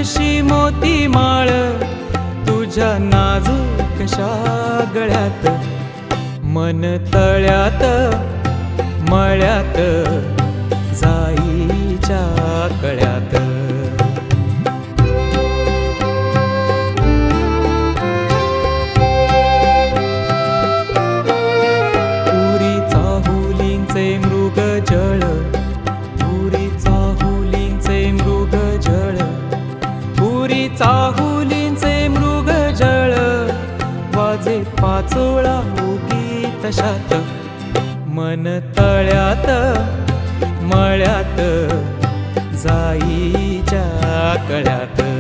जशी मोती माळ तुझ्या नाजूकशा गळ्यात, मन तळ्यात मळ्यात जाईच्या कळ्यात. पुरी चाहुलींचे मृगजळ, पुरी चाहुलींचे मृगजळ, पुरी चाहुलींचे मृगजळ, वाजे पाचोळा उगी तशात, मन तळ्यात मळ्यात जाईच्या कळ्यात.